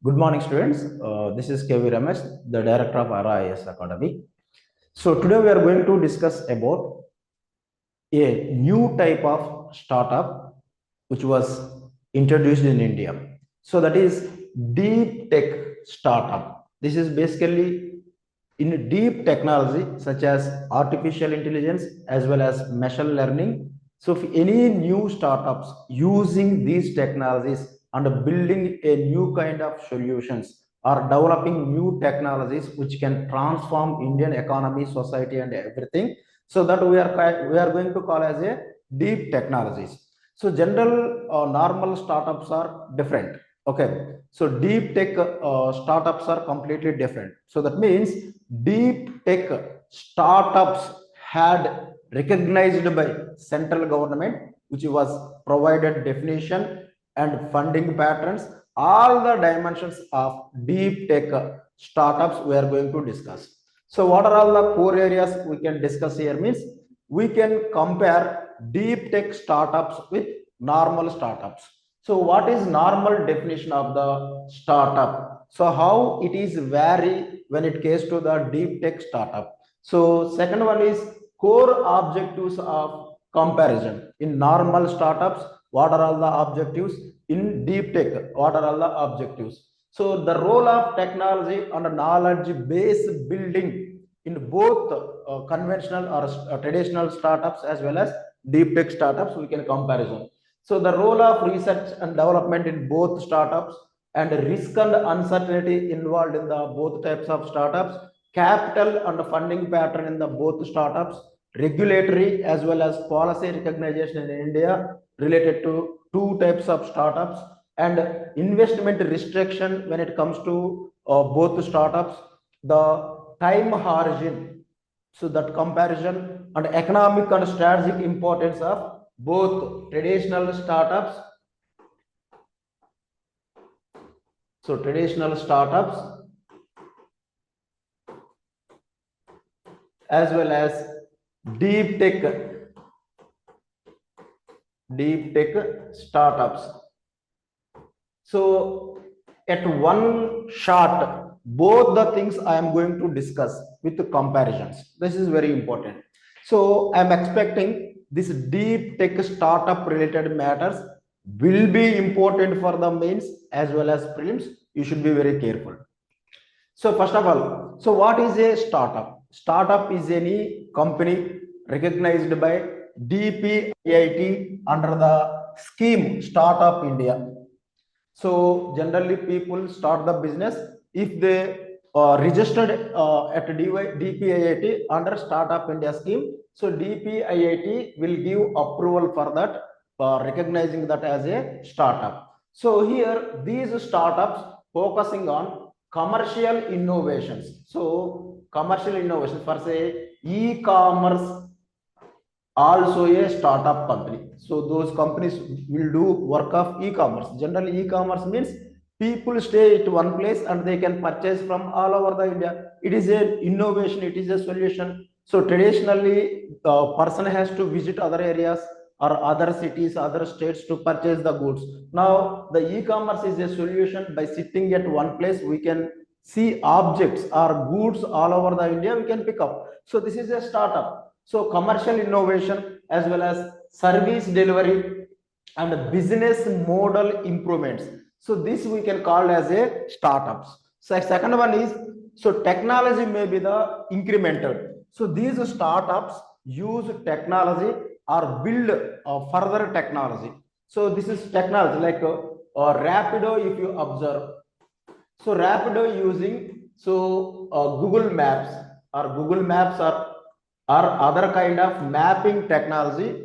Good morning, students. This is KV Ramesh, the director of Aura IAS Academy. So today we are going to discuss about a new type of startup which was introduced in India. So that is deep tech startup. This is basically in deep technology such as artificial intelligence as well as machine learning. So if any new startups using these technologies and building a new kind of solutions or developing new technologies which can transform Indian economy, society, and everything. So that we are going to call as a deep technologies. So general normal startups are different. Okay, so deep tech startups are completely different. So that means deep tech startups had recognized by central government, which was provided definition and funding patterns, all the dimensions of deep tech startups we are going to discuss. So what are all the core areas we can discuss here means we can compare deep tech startups with normal startups. So what is normal definition of the startup? So how it is vary when it comes to the deep tech startup. So second one is core objectives of comparison. In normal startups, what are all the objectives? In deep tech, what are all the objectives? So the role of technology and knowledge base building in both conventional or traditional startups as well as deep tech startups, we can comparison. So the role of research and development in both startups and risk and uncertainty involved in the both types of startups, capital and funding pattern in the both startups, regulatory as well as policy recognition in India related to two types of startups, and investment restriction when it comes to both startups, the time horizon. So that comparison and economic and strategic importance of both traditional startups. So traditional startups as well as deep tech startups. So at one shot, both the things I am going to discuss with the comparisons. This is very important. So I am expecting this deep tech startup related matters will be important for the mains as well as prelims. You should be very careful. So first of all, so what is a startup? Startup is any company recognized by DPIIT under the scheme Startup India. So generally people start the business if they registered at DPIIT under Startup India scheme. So DPIIT will give approval for that, recognizing that as a startup. So here these startups focusing on commercial innovations. So commercial innovations for say e-commerce also a startup company. So those companies will do work of e-commerce. Generally e-commerce means people stay at one place and they can purchase from all over the India. It is a innovation, it is a solution. So traditionally person has to visit other areas or other cities, other states to purchase the goods. Now the e-commerce is a solution. By sitting at one place we can see objects or goods all over the India, we can pick up. So this is a startup. So commercial innovation as well as service delivery and business model improvements. So this we can call as a startups. So second one is, so technology may be the incremental. So these startups use technology or build further technology. So this is technology like Rapido if you observe. So Rapido using Google Maps or other kind of mapping technology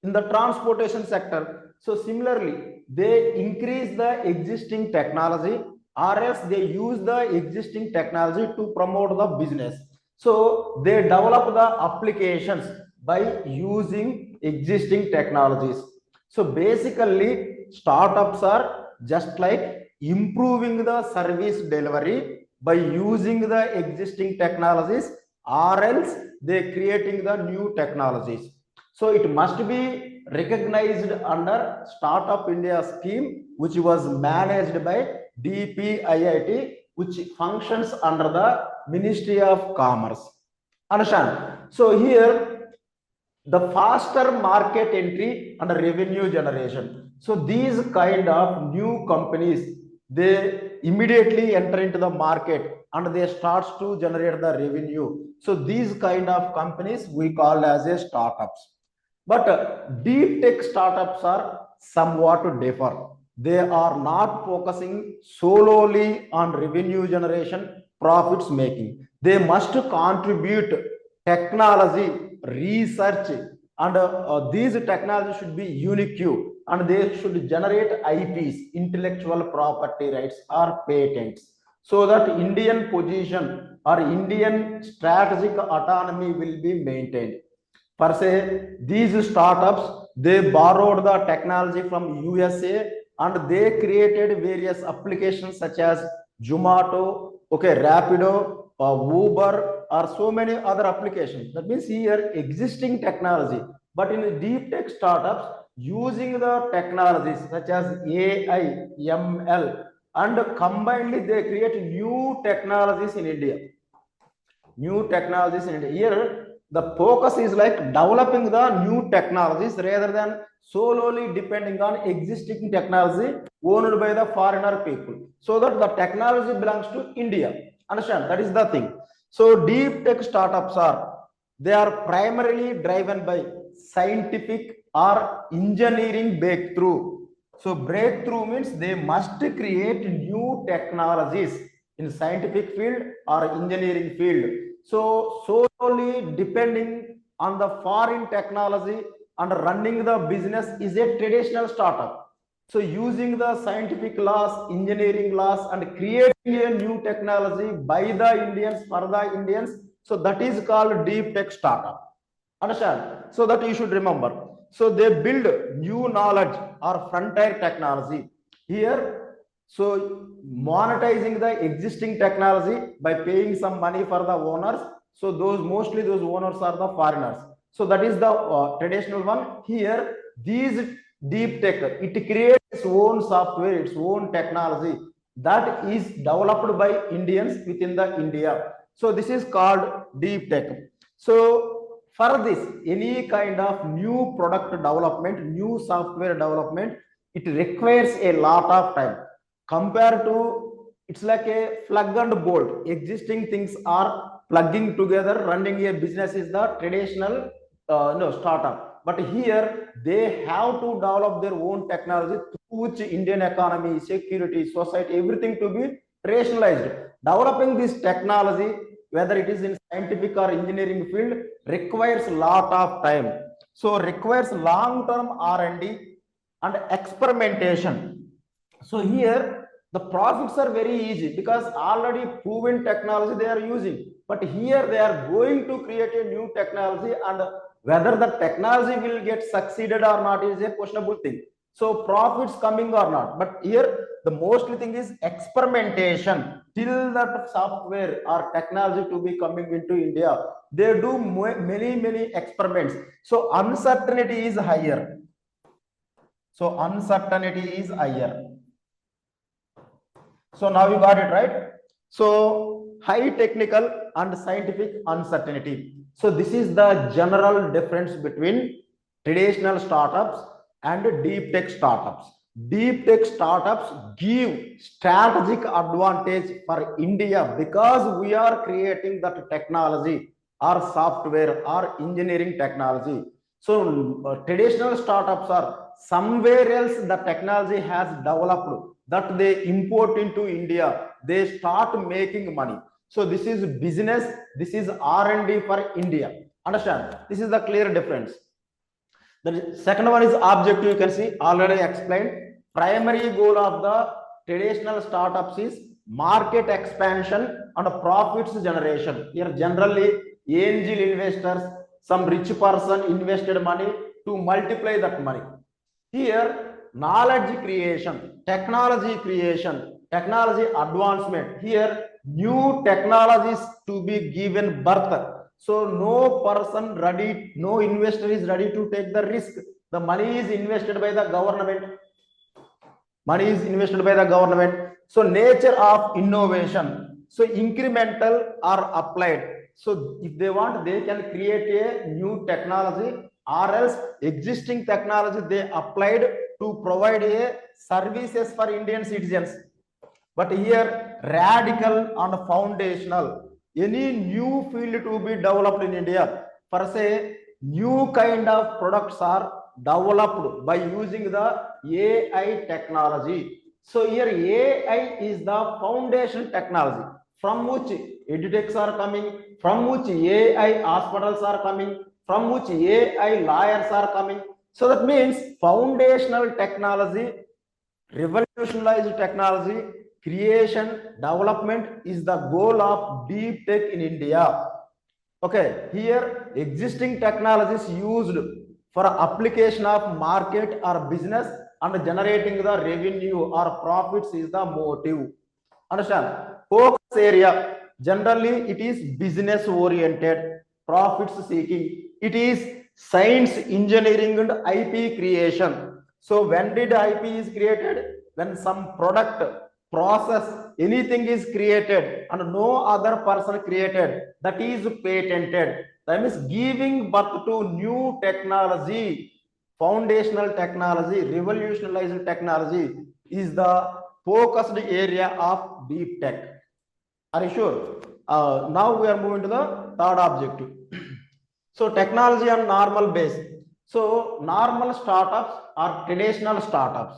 in the transportation sector. So similarly, they increase the existing technology or else they use the existing technology to promote the business. So they develop the applications by using existing technologies. So basically, startups are just like improving the service delivery by using the existing technologies or else they creating the new technologies. So it must be recognized under Startup India scheme, which was managed by DPIIT, which functions under the Ministry of Commerce. Understand? So here the faster market entry and revenue generation. So these kind of new companies, they immediately enter into the market and they starts to generate the revenue. So these kind of companies we call as a startups. But deep tech startups are somewhat different. They are not focusing solely on revenue generation, profits making. They must contribute technology, research, and these technologies should be unique and they should generate IPs, intellectual property rights or patents, so that Indian position or Indian strategic autonomy will be maintained. Per se, these startups, they borrowed the technology from USA and they created various applications such as Zomato, okay, Rapido, Uber, or so many other applications. That means here existing technology, but in deep tech startups, using the technologies such as AI, ML, and combinedly they create new technologies in India. New technologies in India. Here, the focus is like developing the new technologies rather than solely depending on existing technology owned by the foreigner people, so that the technology belongs to India. Understand? That is the thing. So deep tech startups they are primarily driven by scientific or engineering breakthrough. So breakthrough means they must create new technologies in scientific field or engineering field. So solely depending on the foreign technology and running the business is a traditional startup. So using the scientific laws, engineering laws, and creating a new technology by the Indians for the Indians, so that is called deep tech startup. Understand? So that you should remember. So they build new knowledge or frontier technology. Here, so monetizing the existing technology by paying some money for the owners. So those mostly those owners are the foreigners. So that is the traditional one. Here, these deep tech, it creates its own software, its own technology that is developed by Indians within the India. So this is called deep tech. So for this, any kind of new product development, new software development, it requires a lot of time compared to, it's like a plug and bolt. Existing things are plugging together. Running a business is the traditional startup. But here they have to develop their own technology through which Indian economy, security, society, everything to be rationalized. Developing this technology, whether it is in scientific or engineering field, requires a lot of time. So requires long-term R&D and experimentation. So here the profits are very easy because already proven technology they are using. But here they are going to create a new technology, and whether the technology will get succeeded or not is a questionable thing. So profits coming or not. But here the mostly thing is experimentation till that software or technology to be coming into India. They do many experiments. So uncertainty is higher. So uncertainty is higher. So now you got it, right? So high technical and scientific uncertainty. So this is the general difference between traditional startups and deep tech startups. Deep tech startups give strategic advantage for India because we are creating that technology or software or engineering technology. So traditional startups are somewhere else the technology has developed that they import into India. They start making money. So this is business. This is R&D for India. Understand? This is the clear difference. The second one is objective. You can see already explained. Primary goal of the traditional startups is market expansion and profits generation. Here generally angel investors, some rich person invested money to multiply that money. Here knowledge creation, technology advancement. Here new technologies to be given birth. So no person ready, no investor is ready to take the risk. The money is invested by the government. Money is invested by the government. So nature of innovation. So incremental or applied. So if they want, they can create a new technology, or else existing technology they applied to provide a services for Indian citizens. But here radical and foundational, any new field to be developed in India, for say new kind of products are developed by using the AI technology. So here AI is the foundation technology from which edtechs are coming, from which AI hospitals are coming, from which AI lawyers are coming. So that means foundational technology, revolutionized technology, creation, development is the goal of deep tech in India. Okay, here existing technologies used for application of market or business and generating the revenue or profits is the motive. Understand? Focus area, generally it is business oriented, profits seeking. It is science, engineering and IP creation. So when did IP is created? When some product, process, anything is created and no other person created, that is patented. That means giving birth to new technology, foundational technology, revolutionized technology is the focused area of deep tech. Are you sure? Now we are moving to the third objective. So technology on normal base. So normal startups are traditional startups.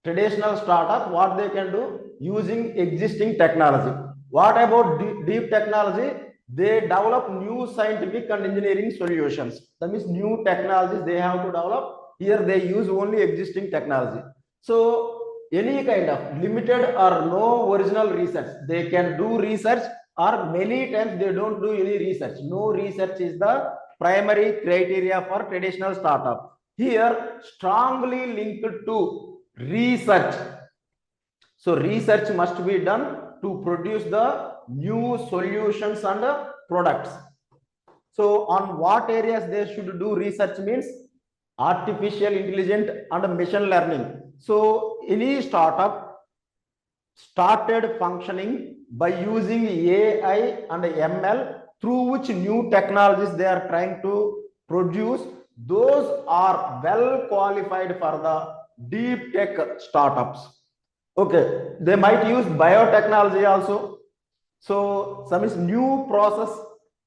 Traditional startup, what they can do using existing technology. What about deep technology? They develop new scientific and engineering solutions. That means new technologies they have to develop. Here they use only existing technology. So any kind of limited or no original research, they can do research, or many times they don't do any research. No research is the primary criteria for traditional startup. Here strongly linked to research. So research must be done to produce the new solutions and products. So on what areas they should do research means artificial intelligence and machine learning. So any startup started functioning by using AI and ML, through which new technologies they are trying to produce. Those are well qualified for the deep tech startups. Okay, they might use biotechnology also. So some is new process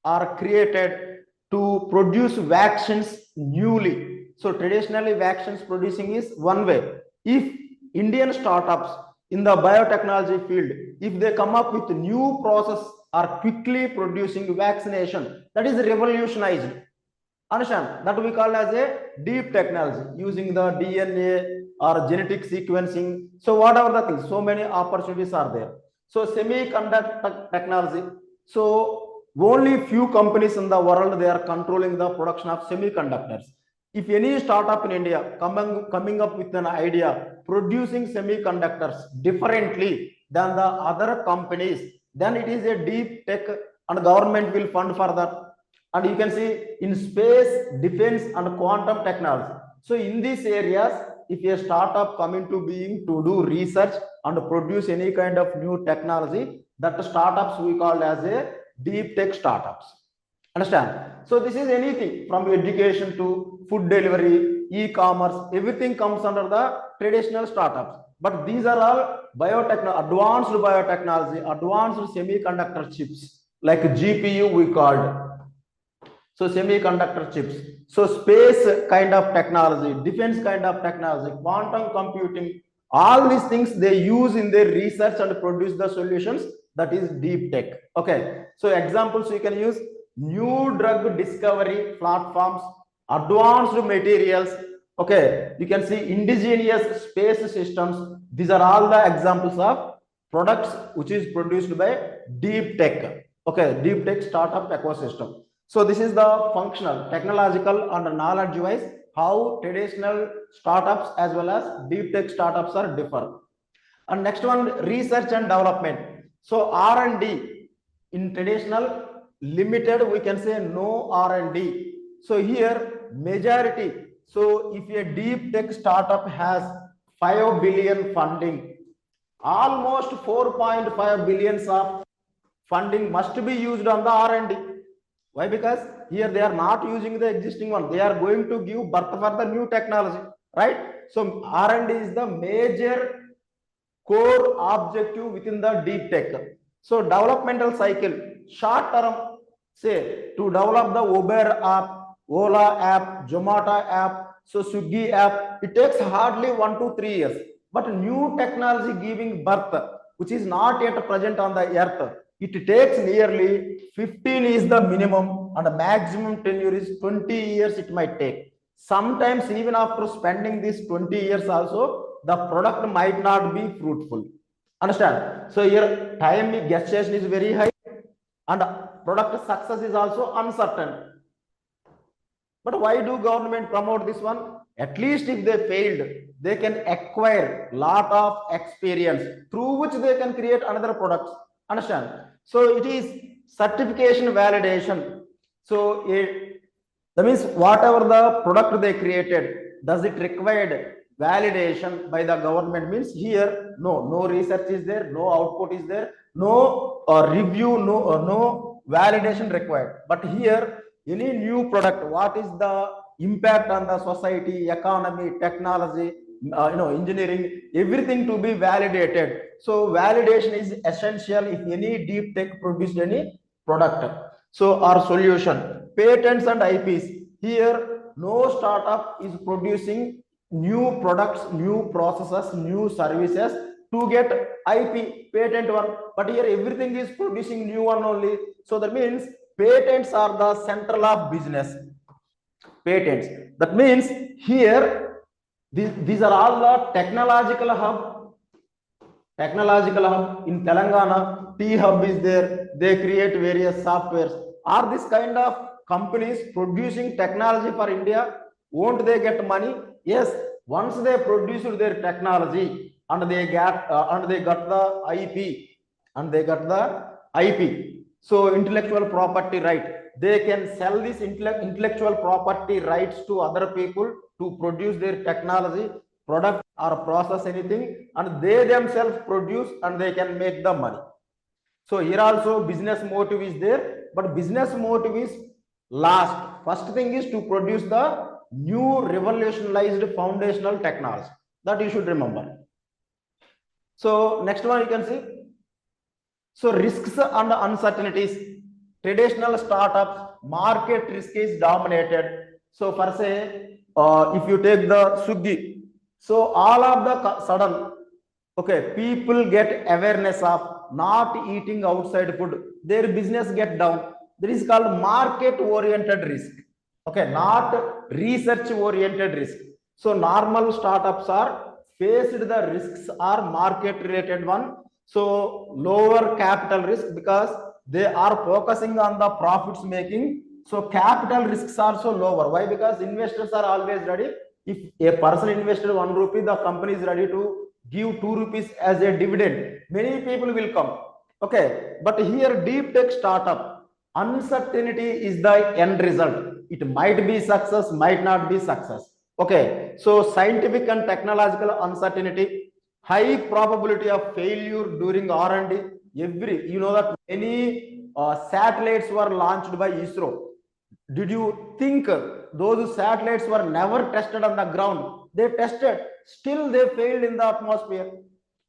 are created to produce vaccines newly. So traditionally vaccines producing is one way. If Indian startups in the biotechnology field, if they come up with new process are quickly producing vaccination, that is revolutionized. Understand? That we call as a deep technology using the DNA or genetic sequencing. So whatever the things, so many opportunities are there. So semiconductor technology. So only few companies in the world they are controlling the production of semiconductors. If any startup in India coming up with an idea producing semiconductors differently than the other companies, then it is a deep tech and government will fund for that. And you can see in space, defense and quantum technology. So in these areas, if a startup come into being to do research and produce any kind of new technology, that startups we call as a deep tech startups. Understand? So this is anything from education to food delivery, e-commerce, everything comes under the traditional startups. But these are all advanced biotechnology, advanced semiconductor chips, like GPU we called. So semiconductor chips. So space kind of technology, defense kind of technology, quantum computing, all these things they use in their research and produce the solutions. That is deep tech. Okay. So examples you can use: new drug discovery platforms, advanced materials. Okay. You can see indigenous space systems. These are all the examples of products which is produced by deep tech. Okay. Deep tech startup ecosystem. So this is the functional, technological and knowledge wise how traditional startups as well as deep tech startups are differ. And next one, research and development. So R&D in traditional limited, we can say no R&D. So here majority. So if a deep tech startup has 5 billion funding, almost 4.5 billions of funding must be used on the R&D. Why? Because here they are not using the existing one. They are going to give birth for the new technology, right? So R&D is the major core objective within the deep tech. So developmental cycle, short term, say to develop the Uber app, Ola app, Zomato app, so Swiggy app, it takes hardly 1 to 3 years. But new technology giving birth, which is not yet present on the earth, it takes nearly 15 is the minimum and the maximum tenure is 20 years it might take. Sometimes even after spending this 20 years also, the product might not be fruitful. Understand? So here time gestation is very high and product success is also uncertain. But why do government promote this one? At least if they failed, they can acquire lot of experience through which they can create another products. Understand? So it is certification validation. So that means whatever the product they created, does it required validation by the government? Means here no research is there, no output is there, no review, no validation required. But here any new product, what is the impact on the society, economy, technology, engineering, everything to be validated. So validation is essential if any deep tech produced any product. So our solution, patents and IPs. Here no startup is producing new products, new processes, new services to get IP, patent one. But here everything is producing new one only. So that means patents are the central of business. Patents. That means here these are all the technological hub. Technological hub in Telangana, T Hub is there. They create various softwares. Are this kind of companies producing technology for India? Won't they get money? Yes. Once they produce their technology and they got the IP and they got the IP. So intellectual property right. They can sell this intellectual property rights to other people to produce their technology, product or process anything, and they themselves produce and they can make the money. So here also business motive is there, but business motive is last. First thing is to produce the new revolutionized foundational technology. That you should remember. So next one you can see. So risks and uncertainties. Traditional startups, market risk is dominated. So for say, if you take the Swiggy, so all of the sudden, okay, people get awareness of not eating outside food, their business get down. That is called market oriented risk. Okay, not research oriented risk. So normal startups are faced the risks are market related one. So lower capital risk because they are focusing on the profits making. So capital risks are so lower. Why? Because investors are always ready. If a person invested 1 rupee, the company is ready to give 2 rupees as a dividend. Many people will come. Okay, but here deep tech startup, uncertainty is the end result. It might be success, might not be success. Okay, so scientific and technological uncertainty, high probability of failure during R&D. You know that many satellites were launched by ISRO. Did you think those satellites were never tested on the ground? They tested, still they failed in the atmosphere.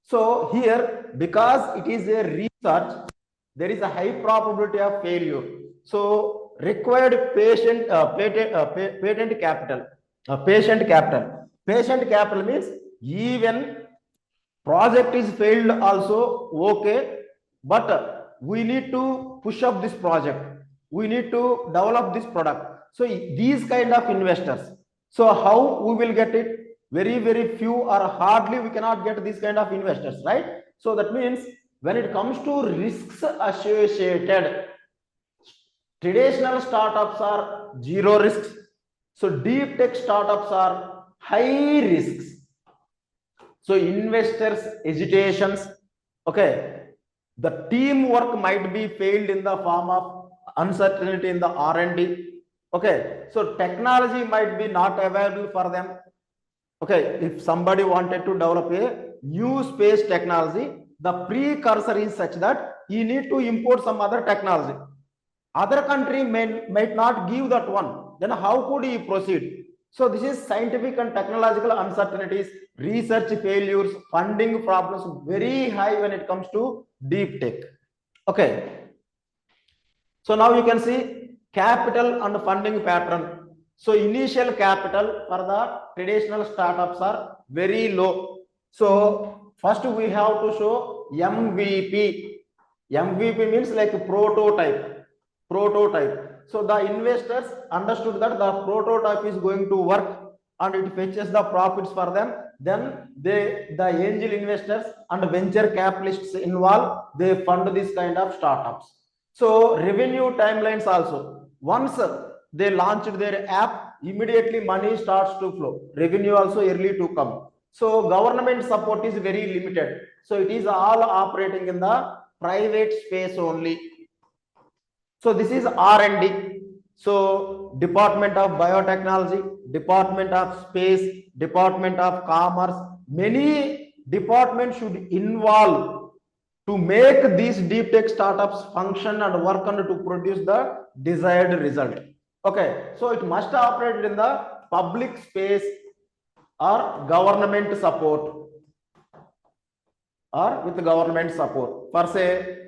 So here, because it is a research, there is a high probability of failure. So required patient capital. Patient capital means even project is failed also okay, but we need to push up this project. We need to develop this product. So these kind of investors. So how we will get it? Very few or hardly we cannot get these kind of investors, right? So that means when it comes to risks associated, traditional startups are zero risks. So deep tech startups are high risks. So investors hesitations, okay, the teamwork might be failed in the form of uncertainty in the R&D. Okay, so technology might be not available for them. Okay, if somebody wanted to develop a new space technology, the precursor is such that you need to import some other technology. Other country might not give that one. Then how could he proceed? So this is scientific and technological uncertainties, research failures, funding problems very high when it comes to deep tech. Okay. So now you can see capital and funding pattern. So initial capital for the traditional startups are very low. So first we have to show MVP. MVP means like a prototype. So the investors understood that the prototype is going to work and it fetches the profits for them. Then the angel investors and venture capitalists involved, they fund this kind of startups. So revenue timelines also. Once they launched their app, immediately money starts to flow. Revenue also early to come. So government support is very limited. So it is all operating in the private space only. So this is R&D. So Department of Biotechnology, Department of Space, Department of Commerce, many departments should involve to make these deep tech startups function and work on to produce the desired result. Okay, so it must operate in the public space or government support or with government support. For say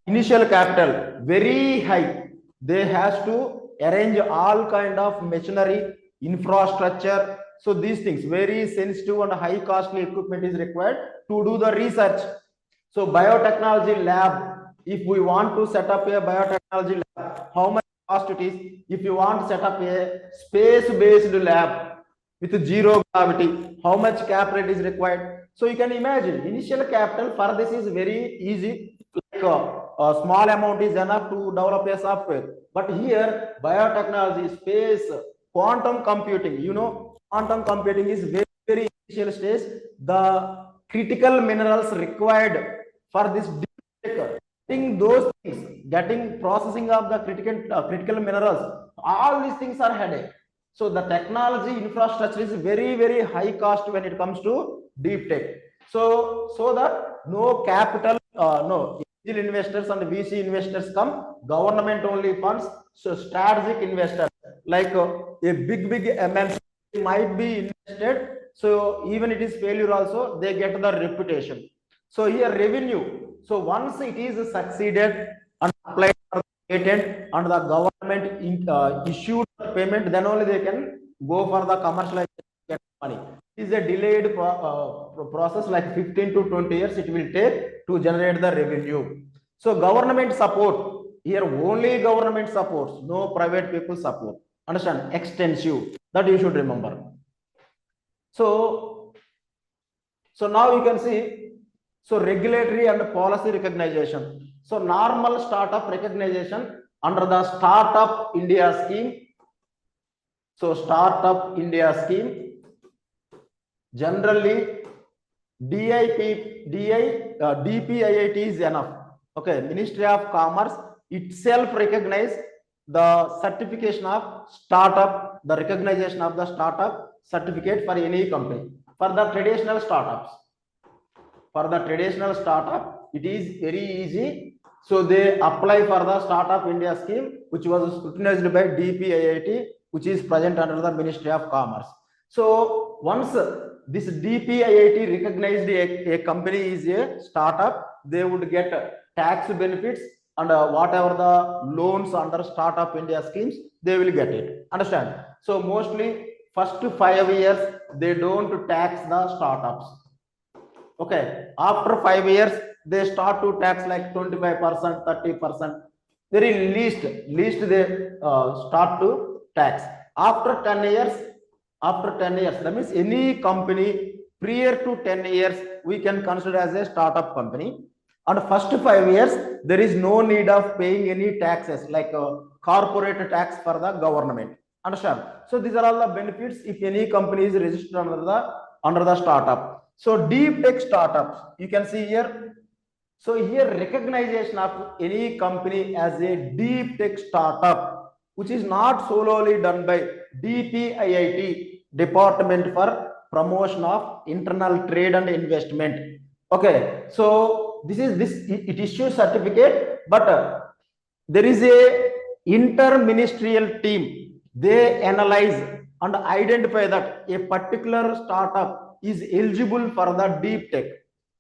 initial capital very high, they has to arrange all kind of machinery, infrastructure. So these things, very sensitive and high costly equipment is required to do the research. So biotechnology lab, if we want to set up a biotechnology lab, how much cost it is? If you want to set up a space-based lab with zero gravity, how much capital is required? So you can imagine initial capital for this is very easy, like a small amount is enough to develop a software. But here biotechnology, space, quantum computing, quantum computing is very, very initial stage. The critical minerals required for this getting those things, getting processing of the critical minerals, all these things are headache. So the technology infrastructure is very, very high cost when it comes to deep tech. So that no capital, no angel investors and VC investors come, government only funds. So strategic investors like a big MNC might be invested. So even it is failure also, they get the reputation. So here revenue. So once it is succeeded and applied for the patent and the government issued the payment, then only they can go for the commercialization, get money. It is a delayed process, like 15 to 20 years it will take to generate the revenue. So government support, here only government supports, no private people support. Understand? Extensive, that you should remember. So now you can see, so regulatory and policy recognition. So normal startup recognition under the Startup India scheme. So Startup India scheme, generally DPIIT is enough. Okay, Ministry of Commerce itself recognize the certification of startup, the recognition of the startup certificate for any company. For the traditional startups, it is very easy. So they apply for the Startup India scheme, which was scrutinized by DPIIT, which is present under the Ministry of Commerce. So once this DPIIT recognized a company is a startup, they would get tax benefits and whatever the loans under Startup India schemes, they will get it. Understand? So mostly first 5 years, they don't tax the startups. Okay, after 5 years, they start to tax like 25%, 30%. Very least they start to tax. After 10 years, that means any company prior to 10 years, we can consider as a startup company. And first 5 years, there is no need of paying any taxes like corporate tax for the government. Understand? So these are all the benefits if any company is registered under the startup. So deep tech startups, you can see here. So here recognition of any company as a deep tech startup, which is not solely done by DPIIT, Department for promotion of internal trade and investment. Okay, so it issues certificate, but there is a interministerial team. They analyze and identify that a particular startup is eligible for the deep tech.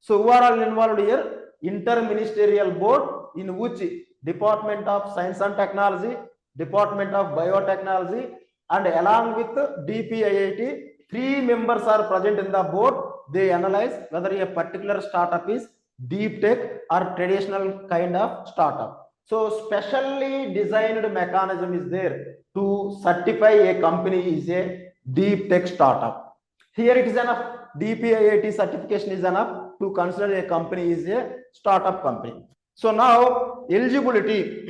So who are all involved here? Interministerial board, in which Department of Science and Technology, Department of Biotechnology, and along with DPIIT, 3 members are present in the board. They analyze whether a particular startup is deep tech or traditional kind of startup. So specially designed mechanism is there to certify a company is a deep tech startup. Here it is enough. DPIIT certification is enough to consider a company is a startup company. So now eligibility.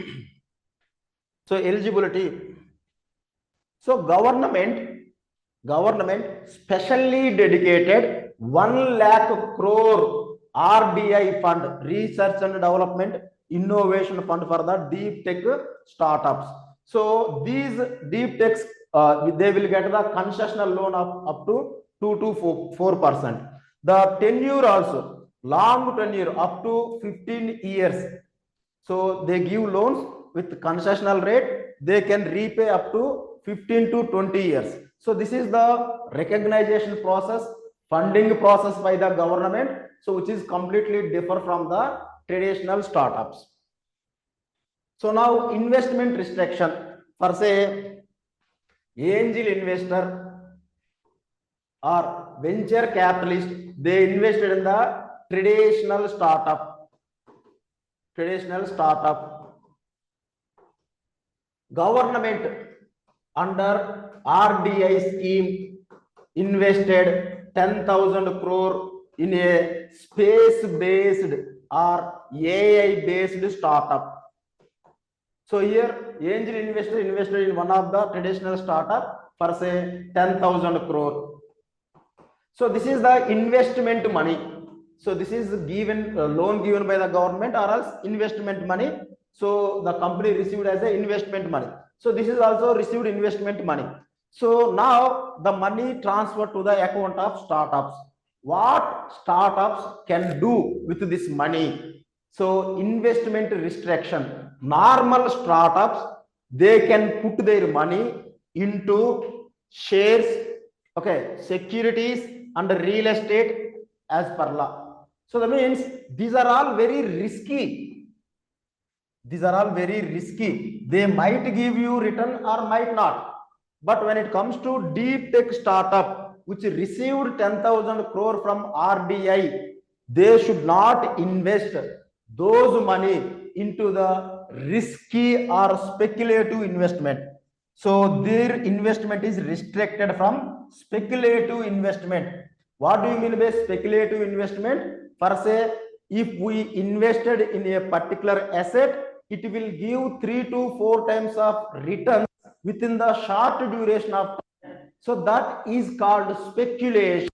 So eligibility. So government specially dedicated 1 lakh crore RDI fund, research and development innovation fund, for the deep tech startups. So these deep techs, they will get the concessional loan of up to 2 to 4%. The tenure also, long tenure up to 15 years. So they give loans with concessional rate. They can repay up to 15 to 20 years. So this is the recognition process, funding process by the government. So which is completely different from the traditional startups. So now investment restriction for say angel investor or venture capitalist, they invested in the traditional startup. Government under RDI scheme invested 10,000 crore in a space-based or AI-based startup. So here, angel investor invested in one of the traditional startup for say 10,000 crore. So this is the investment money. So this is given loan given by the government or else investment money. So the company received as a investment money. So this is also received investment money. So now the money transferred to the account of startups. What startups can do with this money? So investment restriction. Normal startups, they can put their money into shares, okay, securities and real estate as per law. So that means these are all very risky. They might give you return or might not. But when it comes to deep tech startup which received 10,000 crore from RDI, they should not invest those money into the risky or speculative investment. So their investment is restricted from speculative investment. What do you mean by speculative investment? For say, if we invested in a particular asset, it will give 3 to 4 times of return within the short duration of time. So that is called speculation,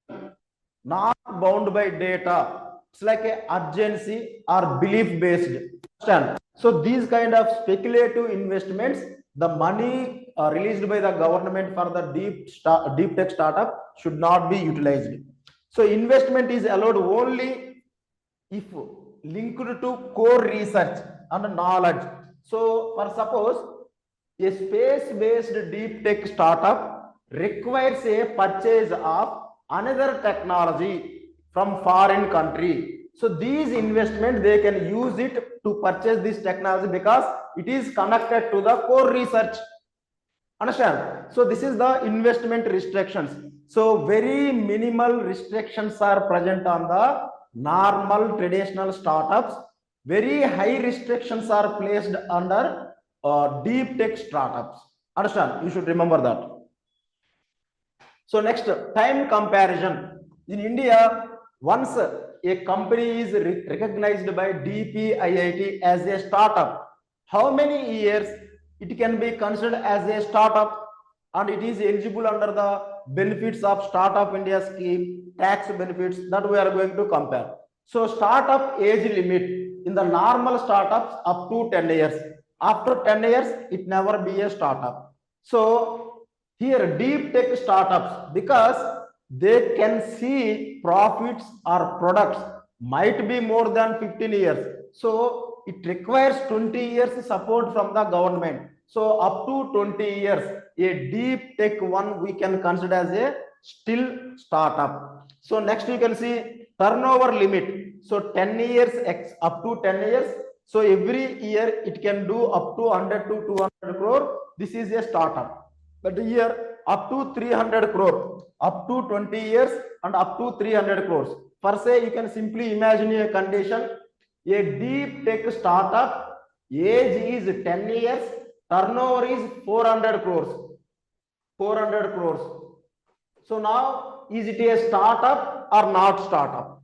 not bound by data. It's like a urgency or belief based. So these kind of speculative investments, the money released by the government for the deep tech startup should not be utilized. So investment is allowed only if linked to core research and knowledge. So for suppose a space-based deep tech startup requires a purchase of another technology from foreign country. So these investment, they can use it to purchase this technology because it is connected to the core research. Understand? So this is the investment restrictions. So very minimal restrictions are present on the normal traditional startups. Very high restrictions are placed under deep tech startups. Understand? You should remember that. So next, time comparison. In India, once a company is recognized by DPIIT as a startup, how many years it can be considered as a startup and it is eligible under the benefits of Startup India scheme, tax benefits that we are going to compare. So startup age limit in the normal startups up to 10 years. After 10 years, it never be a startup. So here deep tech startups, because they can see profits or products might be more than 15 years. So it requires 20 years support from the government. So up to 20 years, a deep tech one we can consider as a still startup. So next you can see turnover limit. So 10 years up to 10 years. So every year it can do up to 100 to 200 crore. This is a startup. But here up to 300 crore, up to 20 years and up to 300 crores. For say, you can simply imagine a condition, a deep tech startup, age is 10 years, turnover is 400 crores. 400 crores. So now, is it a startup or not startup?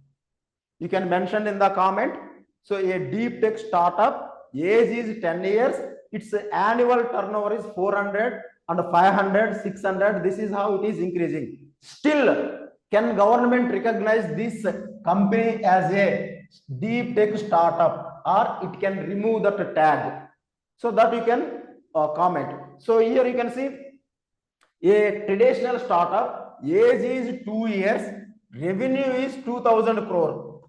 You can mention in the comment. So a deep tech startup, age is 10 years, its annual turnover is 400 and 500, 600. This is how it is increasing. Still, can government recognize this company as a deep tech startup, or it can remove that tag? So that you can comment. So here you can see a traditional startup, age is 2 years, revenue is 2000 crore.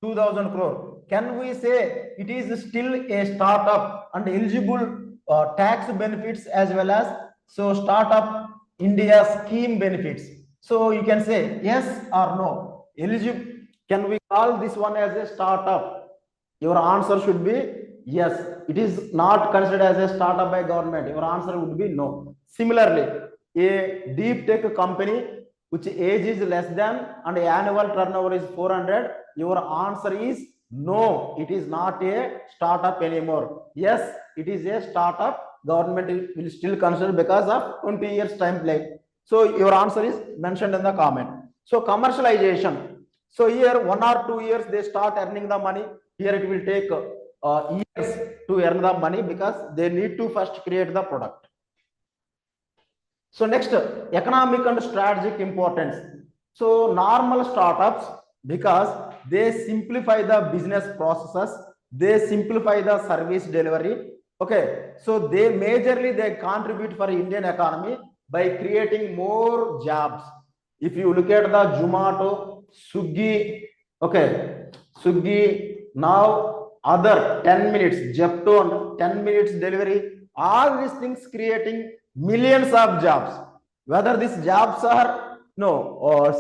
2000 crore. Can we say it is still a startup and eligible tax benefits as well as so startup India scheme benefits? So you can say yes or no. Eligible. Can we call this one as a startup? Your answer should be yes. It is not considered as a startup by government. Your answer would be no. Similarly, a deep tech company which age is less than and annual turnover is 400, your answer is no, it is not a startup anymore. Yes, it is a startup. Government will still consider because of 20 years time play. So your answer is mentioned in the comment. So commercialization. So here 1 or 2 years they start earning the money. Here it will take years to earn the money because they need to first create the product. So next, economic and strategic importance. So normal startups, because they simplify the business processes, they simplify the service delivery. Okay, so they majorly they contribute for Indian economy by creating more jobs. If you look at the Zomato, Swiggy, okay, Swiggy, now other 10 minutes, Jepto, 10 minutes delivery, all these things creating millions of jobs. Whether these jobs are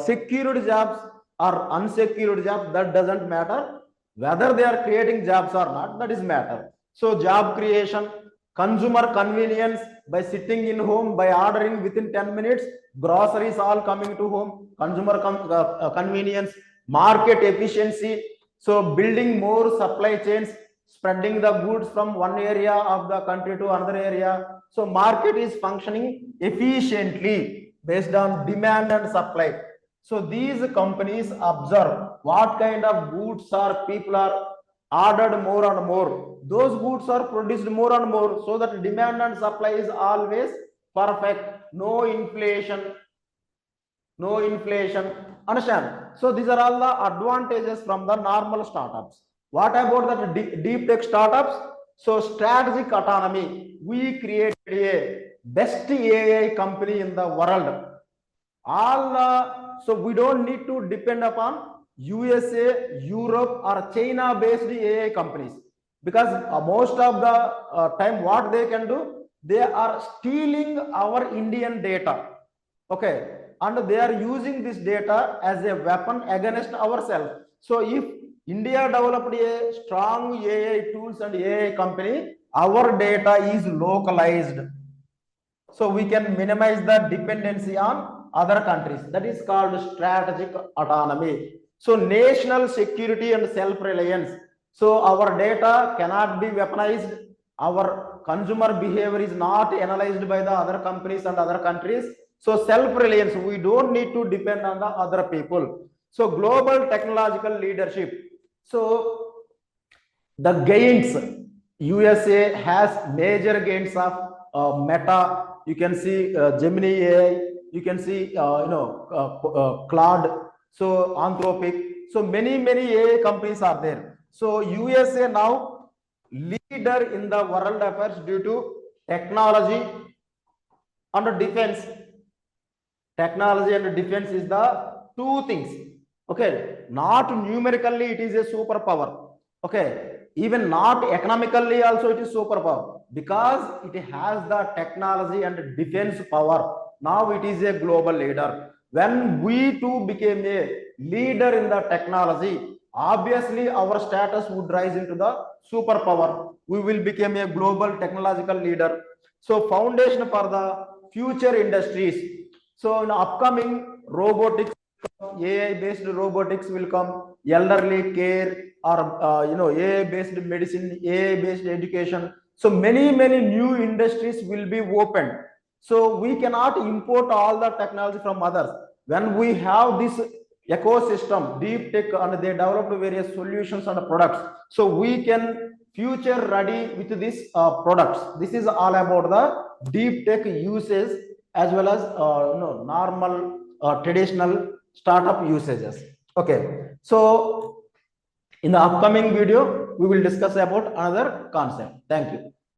secured jobs or unsecured jobs, that doesn't matter. Whether they are creating jobs or not, that is matter. So job creation, consumer convenience by sitting in home, by ordering within 10 minutes, groceries all coming to home, consumer convenience, market efficiency. So building more supply chains, spreading the goods from one area of the country to another area. So market is functioning efficiently based on demand and supply. So these companies observe what kind of goods are people are ordered more and more. Those goods are produced more and more, so that demand and supply is always perfect. No inflation. No inflation. Understand? So these are all the advantages from the normal startups. What about the deep tech startups? So strategic autonomy. We created a best AI company in the world. So we don't need to depend upon USA, Europe, or China-based AI companies, because most of the time what they can do, they are stealing our Indian data. Okay, and they are using this data as a weapon against ourselves. So if India developed a strong AI tools and AI company, our data is localized, so we can minimize the dependency on other countries. That is called strategic autonomy. So national security and self-reliance. So our data cannot be weaponized. Our consumer behavior is not analyzed by the other companies and other countries. So self-reliance, we don't need to depend on the other people. So global technological leadership. So the gains, USA has major gains of Meta. You can see Gemini AI. You can see Claude. So Anthropic. So many AI companies are there. So USA now leader in the world affairs due to technology and defense. Technology and defense is the two things. Okay, not numerically it is a superpower. Okay, even not economically also it is superpower, because it has the technology and defense power. Now it is a global leader. When we too became a leader in the technology, obviously our status would rise into the superpower. We will become a global technological leader. So foundation for the future industries. So in upcoming robotics, AI based robotics will come, elderly care, or AI based medicine, AI based education. So many new industries will be opened. So we cannot import all the technology from others. When we have this ecosystem, deep tech, and they developed various solutions and products, so we can future ready with these products. This is all about the deep tech uses, as well as normal traditional startup usages. Okay, so in the upcoming video we will discuss about another concept. Thank you.